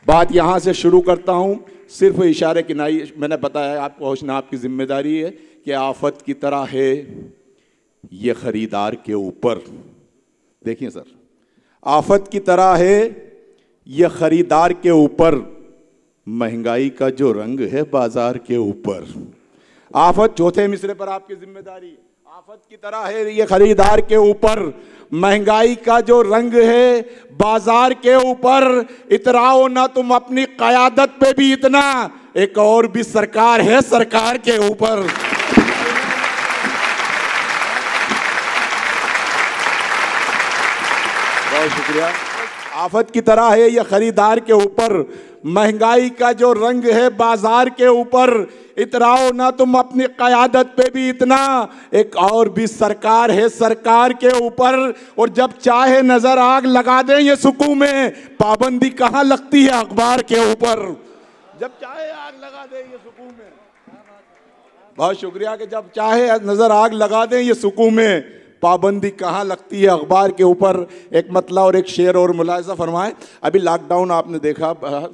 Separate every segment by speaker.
Speaker 1: बात यहाँ से शुरू करता हूँ, सिर्फ इशारे की नहीं। मैंने बताया आपको, पहुँचना आपकी जिम्मेदारी है कि आफत की तरह है ये खरीदार के ऊपर। देखिए सर, आफत की तरह है ये खरीदार के ऊपर, महंगाई का जो रंग है बाजार के ऊपर। आफत चौथे मिसरे पर आपकी जिम्मेदारी है। आफत की तरह है ये खरीदार के ऊपर, महंगाई का जो रंग है बाजार के ऊपर। इतराओ ना तुम अपनी कयादत पे भी इतना, एक और भी सरकार है सरकार के ऊपर। बहुत शुक्रिया। आफत की तरह है ये खरीदार के ऊपर, महंगाई का जो रंग है बाजार के ऊपर। इतराओ ना तुम अपनी कयादत पे भी इतना, एक और भी सरकार है सरकार के ऊपर। और जब चाहे नजर आग लगा दें ये सुकून में, पाबंदी कहाँ लगती है अखबार के ऊपर। जब चाहे आग लगा दें ये सुकून में। बहुत शुक्रिया कि जब चाहे नजर आग लगा दें ये सुकून में, पाबंदी कहाँ लगती है अखबार के ऊपर। एक मतला और एक शेर और मुलाहिजा फरमाएं। अभी लॉकडाउन आपने देखा,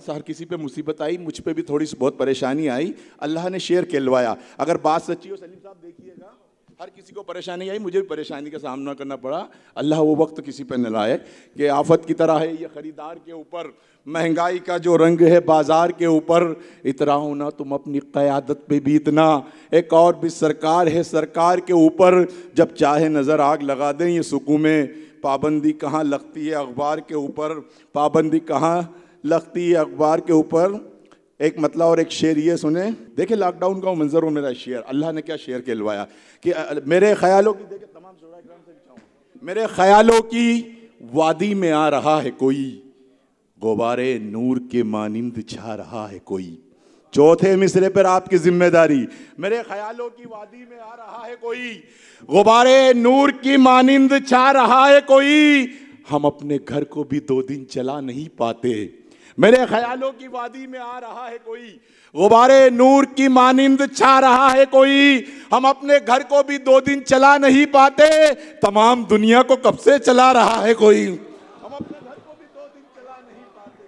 Speaker 1: हर किसी पे मुसीबत आई, मुझ पे भी थोड़ी सी बहुत परेशानी आई, अल्लाह ने शेर कहलवाया। अगर बात सच्ची हो सलीम साहब, देखिएगा हर किसी को परेशानी आई, मुझे भी परेशानी का सामना करना पड़ा। अल्लाह वो वक्त किसी पे न लाए कि आफत की तरह है ये खरीदार के ऊपर, महंगाई का जो रंग है बाजार के ऊपर। इतराओ ना तुम अपनी क़यादत पे भी इतना, एक और भी सरकार है सरकार के ऊपर। जब चाहे नज़र आग लगा दें ये सुकून में, पाबंदी कहाँ लगती है अखबार के ऊपर। पाबंदी कहाँ लगती है अखबार के ऊपर। एक मतलब और एक शेर ये सुने। देखिए लॉकडाउन का मंजर हो मेरा शेर, अल्लाह ने क्या शेर कहलवाया कि मेरे ख्यालों की, देखिए तमाम मेरे ख्यालों की वादी में आ रहा है कोई, गुबारे नूर के मानिंद छा रहा है कोई। चौथे मिसरे पर आपकी जिम्मेदारी। मेरे ख्यालों की वादी में आ रहा है कोई, गुबारे नूर की मानिंद छा रहा है कोई। हम अपने घर को भी 2 दिन चला नहीं पाते। मेरे ख्यालों की वादी में आ रहा है कोई, गुबारे नूर की मानिंद छा रहा है कोई। हम अपने घर को भी 2 दिन चला नहीं पाते, तमाम दुनिया को कब से चला रहा है कोई। हम अपने घर को भी 2 दिन चला नहीं पाते।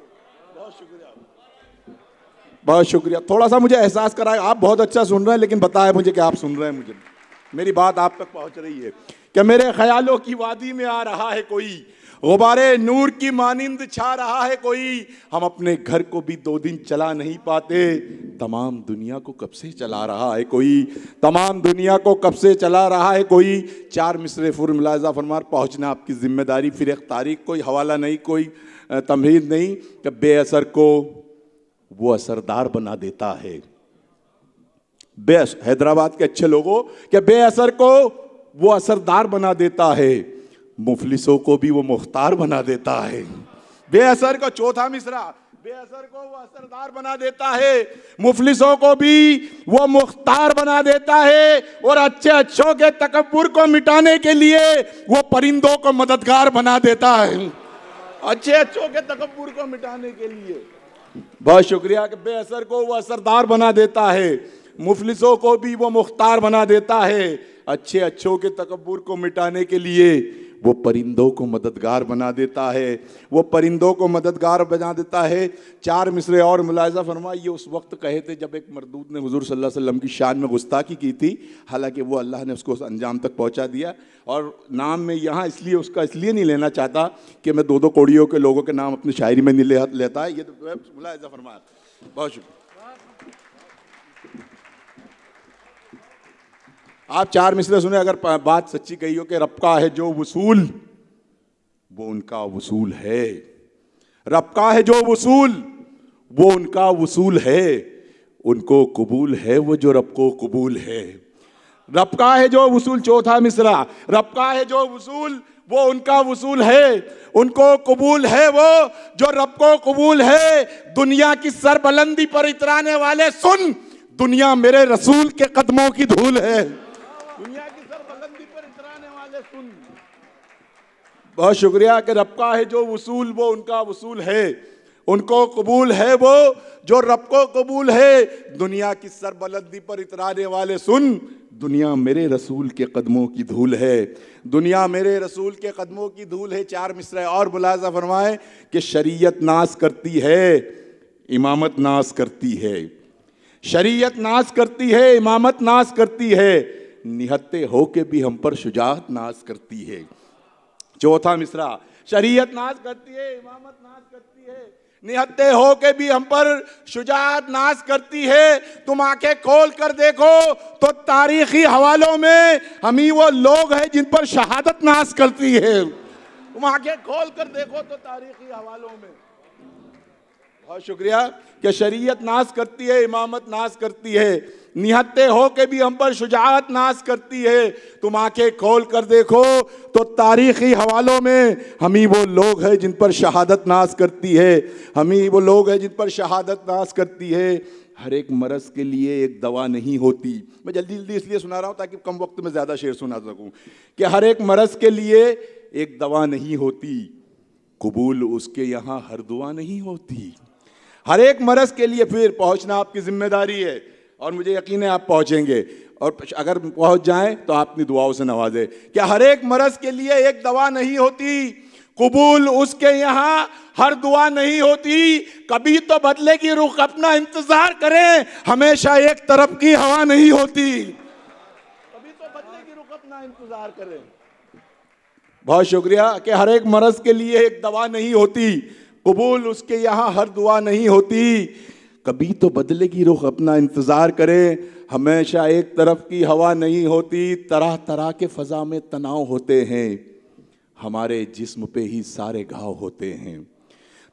Speaker 1: बहुत शुक्रिया, बहुत शुक्रिया। थोड़ा सा मुझे एहसास कराए, आप बहुत अच्छा सुन रहे हैं, लेकिन बताए मुझे कि आप सुन रहे हैं, मुझे मेरी बात आप तक पहुंच रही है कि मेरे ख्यालों की वादी में आ रहा है कोई, गुबारे नूर की मानिंद छा रहा है कोई। हम अपने घर को भी 2 दिन चला नहीं पाते, तमाम दुनिया को कब से चला रहा है कोई। तमाम दुनिया को कब से चला रहा है कोई। 4 मिसरे फुर मुलाहिजा फरमार, पहुँचना आपकी जिम्मेदारी। फिर एक तारीख, कोई हवाला नहीं, कोई तमहीद नहीं, कि बेअसर को वो असरदार बना देता है। हैदराबाद के अच्छे लोगों के बेअसर को वो असरदार बना देता है, मुफलिसों को भी वो मुख्तार बना देता है। बेअसर को, चौथा मिसरा, बेअसर को वो असरदार बना देता है, मुफलिसों को भी वो मुख्तार बना देता है। और अच्छे अच्छों के तकब्बुर को मिटाने के लिए वो परिंदों को मददगार बना देता है। अच्छे अच्छों के तकब्बुर को मिटाने के लिए। बहुत शुक्रिया कि बेअसर को वो असरदार बना देता है, मुफलिसों को भी वो मुख्तार बना देता है। अच्छे अच्छों के तकब्बुर को मिटाने के लिए वो परिंदों को मददगार बना देता है, वो परिंदों को मददगार बना देता है। 4 मिसरे और मुलाहिजा फरमा। ये उस वक्त कहे थे जब एक मरदूद ने हुजूर सल्लल्लाहु अलैहि वसल्लम की शान में गुस्ताखी की थी, हालांकि वो अल्लाह ने उसको अंजाम तक पहुंचा दिया। और नाम में यहाँ इसलिए उसका इसलिए नहीं लेना चाहता कि मैं 2-2 कोड़ियों के लोगों के नाम अपनी शायरी में नहीं लेता है। ये तो मुलाहिजा फरमा। बहुत शुक्रिया। आप 4 मिसरे सुने। अगर बात सच्ची कही हो कि रब का है जो वसूल, वो उनका वसूल है। रब का है जो वसूल, वो उनका वसूल है। उनको कबूल है वो जो रब को कबूल है। रब का है जो वसूल, चौथा मिसरा, रब का है जो वसूल, वो उनका वसूल है। उनको कबूल है वो जो रब को कबूल है। दुनिया की सरबलंदी पर इतराने वाले सुन, दुनिया मेरे रसूल के कदमों की धूल है। दुनिया की सरबलंदी पर इतराने वाले सुन। बहुत शुक्रिया कि रब का है जो वसूल, वो उनका वसूल है। उनको कबूल है वो जो रब को कबूल है। दुनिया की सरबलंदी पर इतराने वाले सुन, दुनिया मेरे रसूल के कदमों की धूल है। दुनिया मेरे रसूल के कदमों की धूल है। 4 मिसरे और मुलाहिजा फरमाए कि शरीयत नाज करती है इमामत नाश करती है, शरीयत नाश करती है, इमामत नाश करती है, निहत्ते हो के भी हम पर शुजाअत नाश करती है। चौथा मिसरा, शरीयत नाश करती है, इमामत नाश करती है, निहत्ते हो के भी हम पर शुजाअत नाश करती है। तुम आंखें खोल कर देखो तो तारीखी हवालों में हम ही वो लोग हैं जिन पर शहादत नाश करती है। तुम आंखें खोल कर देखो तो तारीखी हवालों में। बहुत शुक्रिया कि शरीयत नाश करती है, इमामत नाश करती है, निहत्ते हो के भी हम पर शुजाअत नाश करती है। तुम आंखें खोल कर देखो तो तारीखी हवालों में हम ही वो लोग हैं जिन पर शहादत नाश करती है, हम ही वो लोग हैं जिन पर शहादत नाश करती है। हर एक मरज़ के लिए एक दवा नहीं होती। मैं जल्दी जल्दी इसलिए सुना रहा हूँ ताकि कम वक्त में ज़्यादा शेर सुना सकूँ कि हर एक मरज़ के लिए एक दवा नहीं होती, कबूल उसके यहाँ हर दुआ नहीं होती। हर एक मरज़ के लिए फिर पहुँचना आपकी जिम्मेदारी है और मुझे यकीन है आप पहुँचेंगे, और अगर पहुँच जाएं तो आप अपनी दुआओं से नवाजें। क्या हर एक मरज़ के लिए एक दवा नहीं होती, कबूल उसके यहाँ हर दुआ नहीं होती। कभी तो बदले की रुख अपना इंतजार करें, हमेशा एक तरफ की हवा नहीं होती। कभी तो बदले की रुख अपना इंतजार करें। बहुत शुक्रिया कि हर एक मरज़ के लिए एक दवा नहीं होती, कबूल उसके यहाँ हर दुआ नहीं होती। कभी तो बदले की रुख अपना इंतज़ार करें, हमेशा एक तरफ की हवा नहीं होती। तरह तरह के फ़ज़ा में तनाव होते हैं, हमारे जिस्म पे ही सारे घाव होते हैं।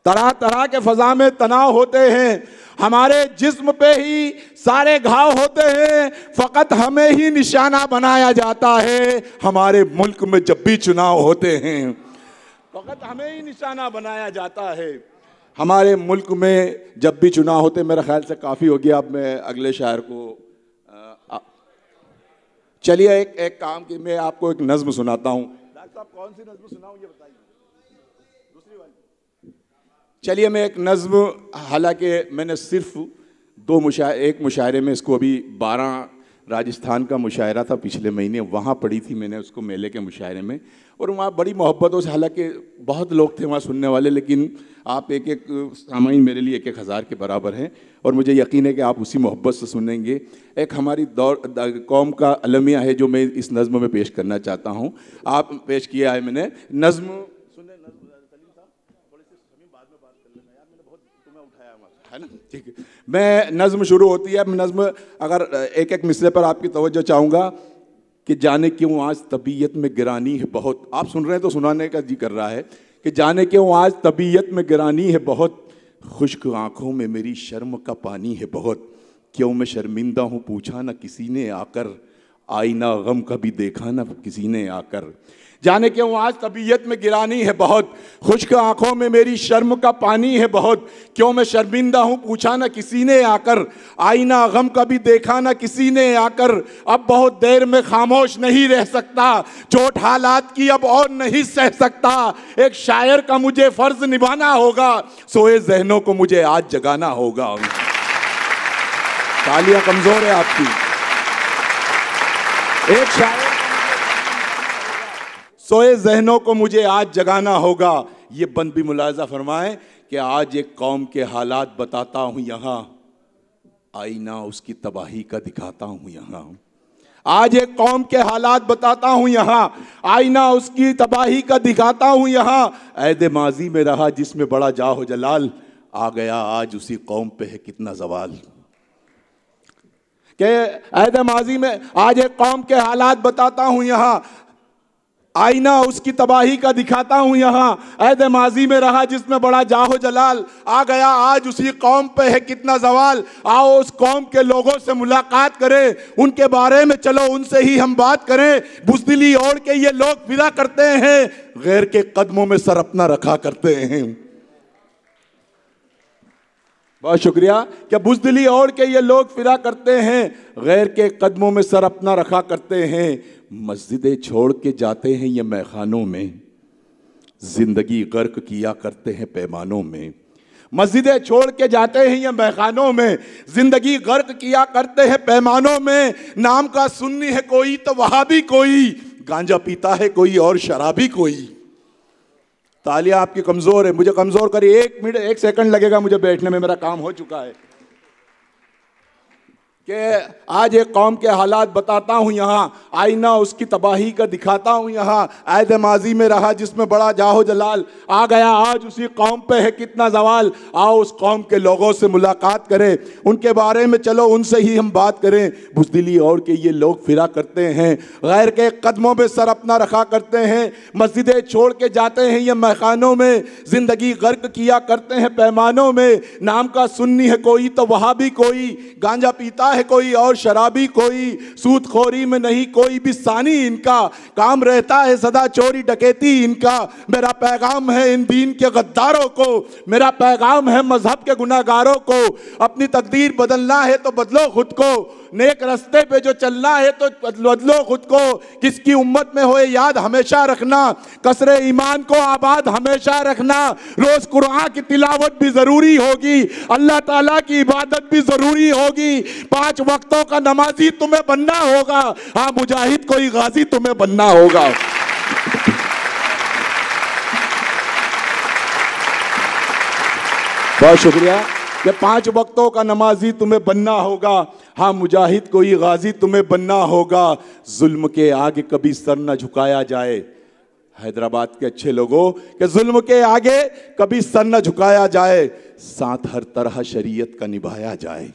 Speaker 1: तरह तरह के फ़ज़ा में तनाव होते हैं, हमारे जिस्म पे ही सारे घाव होते हैं। फ़कत हमें ही निशाना बनाया जाता है, हमारे मुल्क में जब भी चुनाव होते हैं। फ़कत हमें ही निशाना बनाया जाता है, हमारे मुल्क में जब भी चुनाव होते। मेरा ख्याल से काफ़ी हो गया, अब मैं अगले शायर को चलिए एक काम की मैं आपको एक नज़्म सुनाता हूँ। डॉक्टर साहब कौन सी नज़्म सुनाऊँ ये बताइए? दूसरी वाली। चलिए मैं एक नज़्म, हालांकि मैंने सिर्फ एक मुशायरे में इसको, अभी 12 राजस्थान का मुशायरा था पिछले महीने, वहाँ पढ़ी थी मैंने उसको मेले के मुशायरे में, और वहाँ बड़ी मोहब्बतों से, हालांकि बहुत लोग थे वहाँ सुनने वाले, लेकिन आप एक एक सामाइन मेरे लिए 1-1 हज़ार के बराबर हैं, और मुझे यकीन है कि आप उसी मोहब्बत से सुनेंगे। एक हमारी कौम का अलमिया है जो मैं इस नज़्म में पेश करना चाहता हूँ। आप पेश किया है मैंने नज़्म, सुने नज़्म सलीम साहब, थोड़ी सी समीम बाद में बात कर लेना यार, मैंने बहुत तुम्हें उठाया है ना, ठीक है। मैं नज़्म शुरू होती है, नज़्म अगर एक एक मिसरे पर आपकी तवज्जो चाहूँगा कि जाने क्यों आज तबीयत में गिरानी है बहुत। आप सुन रहे हैं तो सुनाने का जी कर रहा है कि जाने क्यों आज तबीयत में गिरानी है बहुत, खुश्क आँखों में मेरी शर्म का पानी है बहुत। क्यों मैं शर्मिंदा हूँ पूछा ना किसी ने आकर, आईना गम कभी देखा ना किसी ने आकर। जाने क्यों आज तबीयत में गिरानी है बहुत, खुश्क आँखों में मेरी शर्म का पानी है बहुत। क्यों मैं शर्मिंदा हूँ पूछा ना किसी ने आकर, आईना गम कभी देखा ना किसी ने आकर। अब बहुत देर में खामोश नहीं रह सकता, चोट हालात की अब और नहीं सह सकता। एक शायर का मुझे फर्ज निभाना होगा, सोए जहनों को मुझे आज जगाना होगा। तालियां कमजोर है आपकी। एक शायर, सोए जहनों को मुझे आज जगाना होगा। ये बंद भी मुलाजा फरमाएं कि आज एक कौम के हालात बताता हूं यहाँ, आईना उसकी तबाही का दिखाता हूं यहाँ। आज एक कौम के हालात बताता हूं यहाँ, आईना उसकी तबाही का दिखाता हूं यहाँ। ऐदे माजी में रहा जिसमें बड़ा जाहो जलाल, आ गया आज उसी कौम पे है कितना जवाल। के ऐदे माजी में आज एक कौम के हालात बताता हूं यहाँ, आईना उसकी तबाही का दिखाता हूं यहाँ। ऐदे माजी में रहा जिसमें बड़ा जाहो जलाल, आ गया आज उसी कौम पे है कितना जवाल। आओ उस कौम के लोगों से मुलाकात करें, उनके बारे में चलो उनसे ही हम बात करें। बुज़दिली ओढ़ के ये लोग फिरा करते हैं, गैर के कदमों में सर अपना रखा करते हैं। बहुत शुक्रिया। क्या बुज़दिली ओढ़ के ये लोग फिरा करते हैं, गैर के कदमों में सर अपना रखा करते हैं। मस्जिदें छोड़ के जाते हैं ये मैखानों में, जिंदगी गर्क किया करते हैं पैमानों में। मस्जिदें छोड़ के जाते हैं ये मैखानों में, जिंदगी गर्क किया करते हैं पैमानों में। नाम का सुन्नी है कोई तो वहाबी कोई, गांजा पीता है कोई और शराबी कोई। तालियां आपकी कमज़ोर है, मुझे कमज़ोर करिए। 1 मिनट 1 सेकंड लगेगा मुझे बैठने में, मेरा काम हो चुका है। कि आज एक कौम के हालात बताता हूँ, यहाँ आईना उसकी तबाही का दिखाता हूँ। यहाँ ऐद माजी में रहा जिसमें बड़ा जाहो जलाल, आ गया आज उसी कौम पे है कितना जवाल। आओ उस कौम के लोगों से मुलाकात करें, उनके बारे में चलो उनसे ही हम बात करें। बुज़दिली और के ये लोग फिरा करते हैं, गैर के कदमों में सर अपना रखा करते हैं, मस्जिदें छोड़ के जाते हैं ये महखानों में, ज़िंदगी गर्क किया करते हैं पैमानों में। नाम का सुन्नी है कोई तो वहाबी कोई, गांजा पीता है कोई और शराबी कोई, सूदखोरी में नहीं कोई भी सानी इनका, काम रहता है सदा चोरी डकैती इनका। मेरा पैगाम है इन दीन के गद्दारों को, मेरा पैगाम है मजहब के गुनाहगारों को। अपनी तकदीर बदलना है तो बदलो खुद को, नेक रास्ते पे जो चलना है तो बदलो खुद को। किसकी उम्मत में होए याद हमेशा रखना, कसरे ईमान को आबाद हमेशा रखना। रोज कुरान की तिलावत भी जरूरी होगी, अल्लाह ताला की इबादत भी जरूरी होगी। 5 वक्तों का नमाजी तुम्हें बनना होगा, हाँ मुजाहिद कोई गाजी तुम्हें बनना होगा। बहुत शुक्रिया। कि 5 वक्तों का नमाजी तुम्हें बनना होगा, हाँ मुजाहिद कोई गाजी तुम्हें बनना होगा। जुल्म के आगे कभी सर न झुकाया जाए, हैदराबाद के अच्छे लोगों के जुल्म के आगे कभी सर न झुकाया जाए, साथ हर तरह शरीयत का निभाया जाए।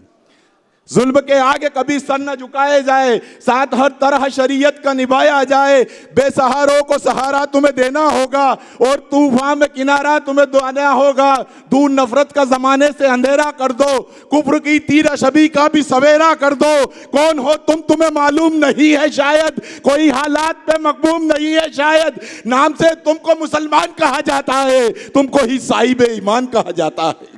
Speaker 1: जुल्म के आगे कभी सर न झुकाए जाए, साथ हर तरह शरीयत का निभाया जाए। बेसहारों को सहारा तुम्हें देना होगा और तूफान में किनारा तुम्हें देना होगा। दूर नफरत का जमाने से अंधेरा कर दो, कुफ्र की तीरा शबी का भी सवेरा कर दो। कौन हो तुम तुम्हें मालूम नहीं है शायद, कोई हालात पे मकबूम नहीं है शायद। नाम से तुमको मुसलमान कहा जाता है, तुमको ही साहिब ईमान कहा जाता है।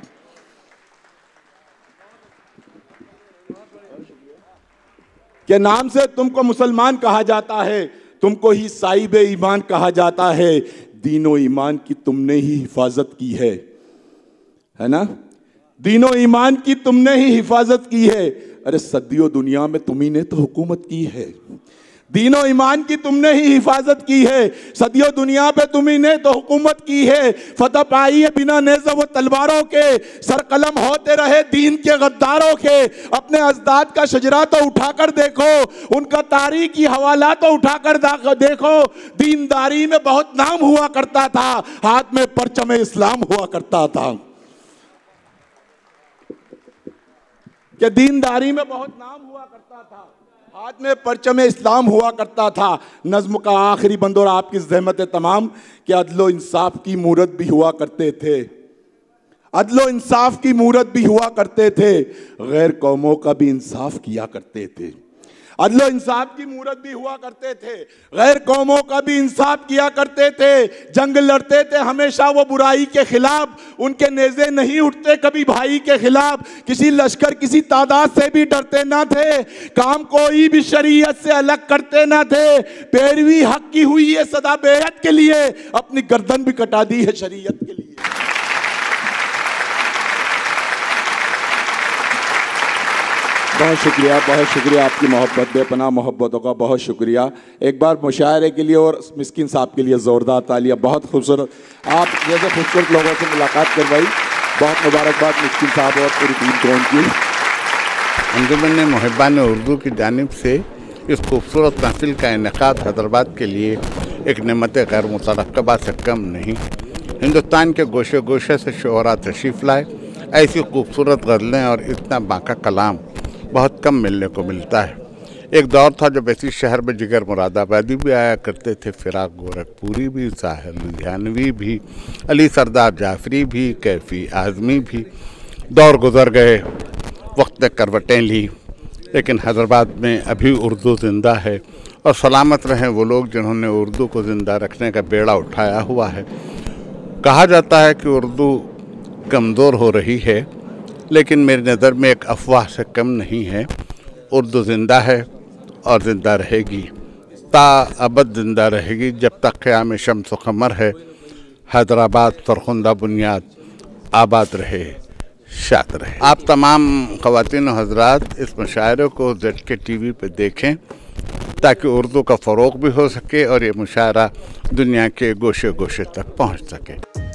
Speaker 1: के नाम से तुमको मुसलमान कहा जाता है, तुमको ही साहिब ईमान कहा जाता है। दीनो ईमान की तुमने ही हिफाजत की है ना, दीनो ईमान की तुमने ही हिफाजत की है। अरे सदियों दुनिया में तुम्ही ने तो हुकूमत की है, दीनो ईमान की तुमने ही हिफाजत की है। सदियों दुनिया पे तुम्ही ने तो हुकूमत की है। फतह पाई है बिना नेज़ व तलवारों के, सरकलम होते रहे दीन के गद्दारों के। अपने अजदाद का शजरा तो उठाकर देखो, उनका तारीखी हवाला तो उठाकर देखो। दीनदारी में बहुत नाम हुआ करता था, हाथ में परचम इस्लाम हुआ करता था। कि दीनदारी में बहुत नाम हुआ करता था, हाथ में परचम इस्लाम हुआ करता था। नज्म का आखिरी बंद और आपकी ज़हमत तमाम कि अदलो इंसाफ की मूरत भी हुआ करते थे, अदलो इंसाफ की मूरत भी हुआ करते थे। गैर कौमों का भी इंसाफ किया करते थे, अदलो इंसाफ की मूरत भी हुआ करते थे। गैर कौमों का भी इंसाफ किया करते थे। जंग लड़ते थे हमेशा वो बुराई के खिलाफ, उनके नेज़े नहीं उठते कभी भाई के खिलाफ। किसी लश्कर किसी तादाद से भी डरते ना थे, काम कोई भी शरीयत से अलग करते ना थे। पैरवी हक की हुई है सदा बेअत के लिए, अपनी गर्दन भी कटा दी है शरीयत के लिए। बहुत शुक्रिया आपकी मोहब्बत, बेपनाह मोहब्बतों का बहुत शुक्रिया। एक बार मुशायरे के लिए और मिस्किन साहब के लिए ज़ोरदार तालियां। बहुत खूबसूरत, आप जैसे खूबसूरत लोगों से मुलाकात करवाई, बहुत मुबारकबाद मिस्किन साहब और पूरी टीम को उनकी।
Speaker 2: अंजुमन मुहिब्बान उर्दू की जानिब से इस खूबसूरत महफिल का इनेकाद हैदराबाद के लिए एक नेमत गैर मुतरक़्क़बा से कम नहीं। हिंदुस्तान के गोशे गोशे से शोहरा तशरीफ़ लाए, ऐसी खूबसूरत गज़लें और इतना बाका कलाम बहुत कम मिलने को मिलता है। एक दौर था जब ऐसी शहर में जिगर मुरादाबादी भी आया करते थे, फिराक गोरखपुरी भी, साहिल लुधियानवी भी, अली सरदार जाफरी भी, कैफी आज़मी भी। दौर गुजर गए, वक्त ने करवटें ली, लेकिन हैदराबाद में अभी उर्दू ज़िंदा है। और सलामत रहें वो लोग जिन्होंने उर्दू को ज़िंदा रखने का बेड़ा उठाया हुआ है। कहा जाता है कि उर्दू कमज़ोर हो रही है, लेकिन मेरी नज़र में एक अफवाह से कम नहीं है। उर्दू ज़िंदा है और ज़िंदा रहेगी, ता अबद ज़िंदा रहेगी जब तक क़याम शम्स व क़मर है। हैदराबाद सरखुंदा बुनियाद आबाद रहे, शाद रहे। आप तमाम ख़वातीन और हज़रात इस मुशायरे को ZK TV पे देखें ताकि उर्दू का फ़रोग़ भी हो सके और ये मुशायरा दुनिया के गोशे गोशे तक पहुँच सके।